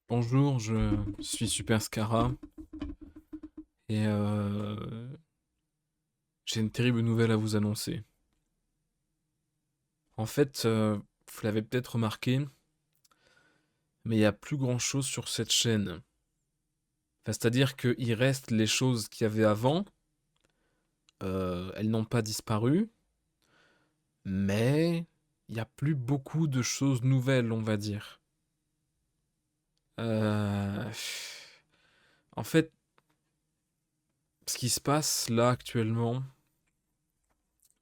Bonjour, je suis Super Scara et j'ai une terrible nouvelle à vous annoncer. En fait, vous l'avez peut-être remarqué, mais il n'y a plus grand-chose sur cette chaîne. Enfin, c'est-à-dire qu'il reste les choses qu'il y avait avant, elles n'ont pas disparu, mais il n'y a plus beaucoup de choses nouvelles, on va dire. Euh, En fait, ce qui se passe là actuellement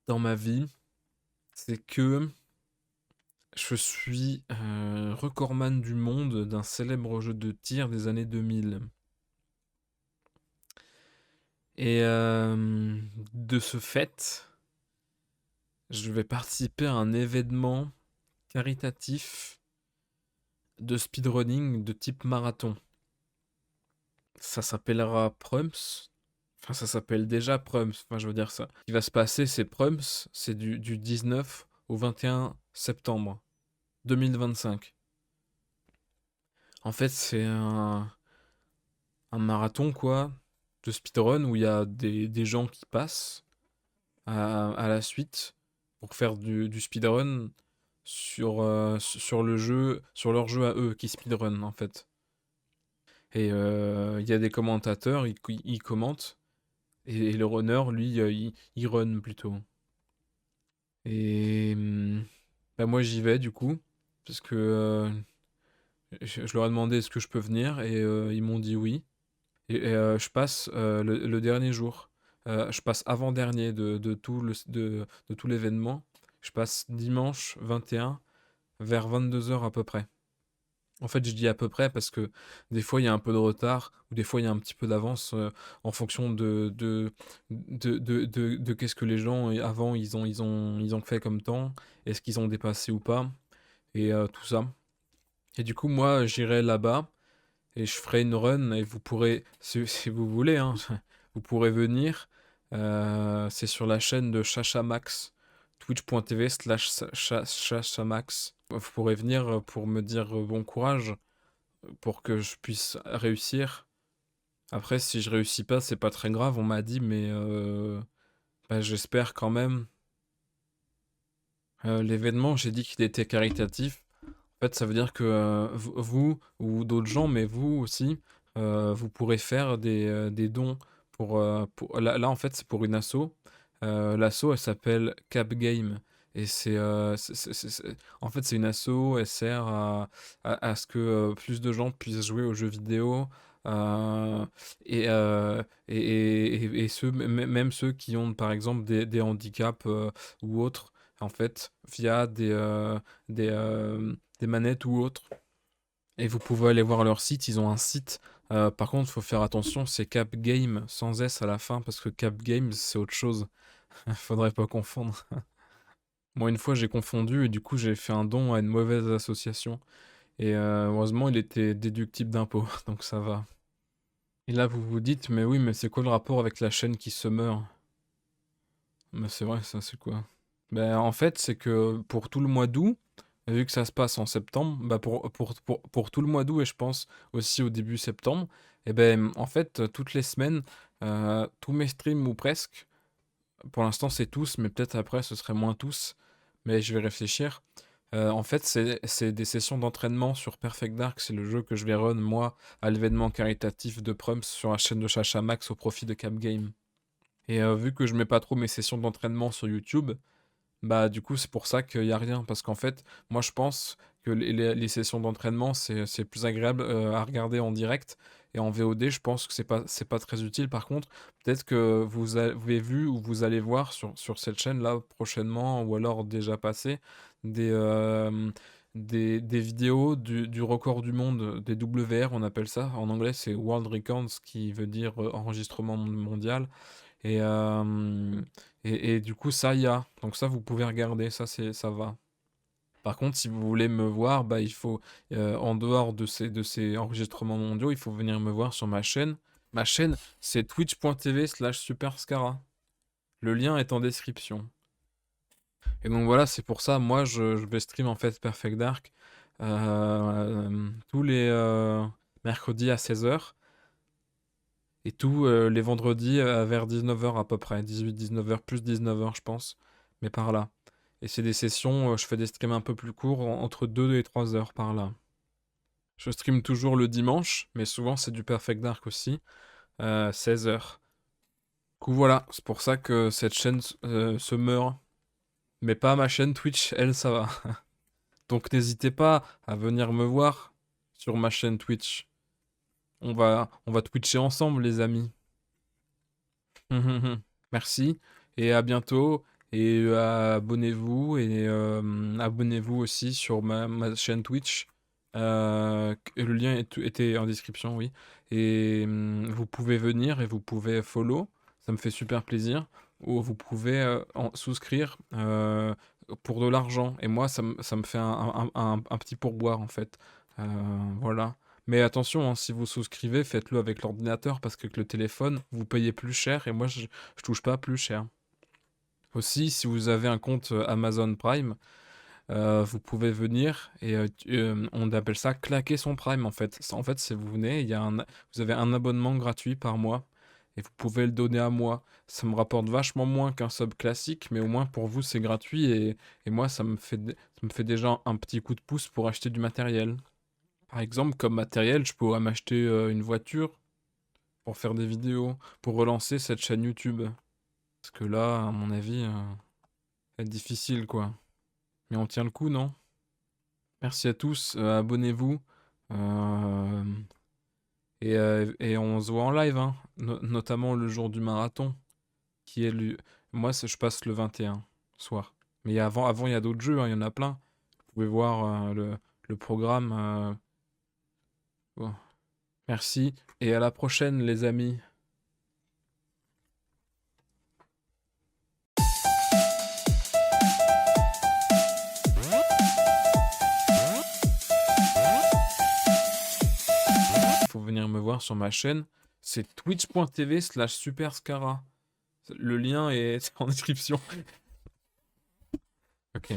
dans ma vie, c'est que je suis recordman du monde d'un célèbre jeu de tir des années 2000. Et de ce fait, je vais participer à un événement caritatif de speedrunning de type marathon. Ça s'appellera Prums. Enfin, ça s'appelle déjà Prums. Enfin, je veux dire ça. Ce qui va se passer, c'est Prums. C'est du 19 au 21 septembre 2025. En fait, c'est un marathon, quoi, de speedrun où il y a des gens qui passent à la suite pour faire du speedrun sur le jeu, sur leur jeu à eux qui speedrun en fait. Et il y a des commentateurs, ils commentent, et le runner, lui, il run plutôt. Et bah, moi j'y vais du coup, parce que je leur ai demandé est-ce que je peux venir, et ils m'ont dit oui. Et je passe le dernier jour. Je passe avant-dernier de tout l'événement. Je passe dimanche 21 vers 22 heures à peu près. En fait, je dis à peu près parce que des fois il y a un peu de retard ou des fois il y a un petit peu d'avance en fonction de qu'est-ce que les gens avant ils ont fait comme temps, est-ce qu'ils ont dépassé ou pas, et tout ça. Et du coup, moi j'irai là-bas et je ferai une run et vous pourrez, si vous voulez, hein, vous pourrez venir. C'est sur la chaîne de Chachamax, twitch.tv/Chachamax. Vous pourrez venir pour me dire bon courage, pour que je puisse réussir. Après, si je réussis pas, c'est pas très grave, on m'a dit, mais bah, j'espère quand même. L'événement, j'ai dit qu'il était caritatif. En fait, ça veut dire que vous ou d'autres gens, mais vous aussi, vous pourrez faire des dons là, en fait, c'est pour une asso. L'asso, elle s'appelle Cap Game. Et en fait, c'est une asso, elle sert à ce que plus de gens puissent jouer aux jeux vidéo. euh, et même ceux qui ont, par exemple, des handicaps ou autres, en fait, via des manettes ou autres. Et vous pouvez aller voir leur site, ils ont un site. Par contre, il faut faire attention, c'est Cap Game sans S à la fin, parce que Cap Games, c'est autre chose. Faudrait pas confondre. Moi, une fois, j'ai confondu et du coup, j'ai fait un don à une mauvaise association. Et heureusement, il était déductible d'impôt, donc ça va. Et là, vous vous dites, mais oui, mais c'est quoi le rapport avec la chaîne qui se meurt? Mais c'est vrai, ça, c'est quoi? Ben, en fait, c'est que pour tout le mois d'août, vu que ça se passe en septembre, bah pour tout le mois d'août et je pense aussi au début septembre, et ben en fait, toutes les semaines, tous mes streams ou presque, pour l'instant c'est tous, mais peut-être après ce serait moins tous, mais je vais réfléchir. En fait, c'est des sessions d'entraînement sur Perfect Dark, c'est le jeu que je vais run moi à l'événement caritatif de Prums sur la chaîne de Chacha Max au profit de Cap Game. Et vu que je mets pas trop mes sessions d'entraînement sur YouTube, bah, du coup, c'est pour ça qu'il y a rien. Parce qu'en fait, moi, je pense que les sessions d'entraînement, c'est plus agréable à regarder en direct. Et en VOD, je pense que c'est pas très utile. Par contre, peut-être que vous avez vu ou vous allez voir sur cette chaîne-là prochainement, ou alors déjà passé, des, euh, des vidéos du record du monde, des WR, on appelle ça. En anglais, c'est World Records, qui veut dire enregistrement mondial. Et, et du coup, ça y a. Donc ça, vous pouvez regarder, ça va. Par contre, si vous voulez me voir, bah, il faut, en dehors de ces enregistrements mondiaux, il faut venir me voir sur ma chaîne. Ma chaîne, c'est twitch.tv/superscara. Le lien est en description. Et donc voilà, c'est pour ça, moi, je vais stream en fait Perfect Dark. tous les mercredis à 16h. Et tous les vendredis vers 19h à peu près. 18-19h, plus 19h je pense. Mais par là. Et c'est des sessions, je fais des streams un peu plus courts, entre 2 et 3 heures par là. Je stream toujours le dimanche, mais souvent c'est du Perfect Dark aussi. 16h. Du coup voilà, c'est pour ça que cette chaîne se meurt. Mais pas ma chaîne Twitch, elle ça va. Donc n'hésitez pas à venir me voir sur ma chaîne Twitch. On va twitcher ensemble les amis. Merci et à bientôt. Et abonnez-vous et abonnez-vous aussi sur ma chaîne Twitch. Le lien était en description, oui. Et vous pouvez venir et vous pouvez follow. Ça me fait super plaisir. Ou vous pouvez souscrire pour de l'argent. Et moi, ça me fait un petit pourboire en fait. Euh, voilà. Mais attention, hein, si vous souscrivez, faites-le avec l'ordinateur parce que avec le téléphone, vous payez plus cher et moi, je touche pas plus cher. Aussi, si vous avez un compte Amazon Prime, vous pouvez venir et on appelle ça claquer son Prime en fait. En fait, si vous venez, vous avez un abonnement gratuit par mois et vous pouvez le donner à moi. Ça me rapporte vachement moins qu'un sub classique, mais au moins pour vous, c'est gratuit et moi, ça me fait déjà un petit coup de pouce pour acheter du matériel. Par exemple, comme matériel, je pourrais m'acheter une voiture pour faire des vidéos, pour relancer cette chaîne YouTube. Parce que là, à mon avis, ça va être difficile, quoi. Mais on tient le coup, non? Merci à tous, abonnez-vous. euh, et on se voit en live, hein. Notamment le jour du marathon, qui est moi, je passe le 21 soir. Mais avant il y a d'autres jeux, hein, il y en a plein. Vous pouvez voir le programme. Bon. Merci, et à la prochaine, les amis. Faut venir me voir sur ma chaîne. C'est twitch.tv/superscara. Le lien est en description. Ok.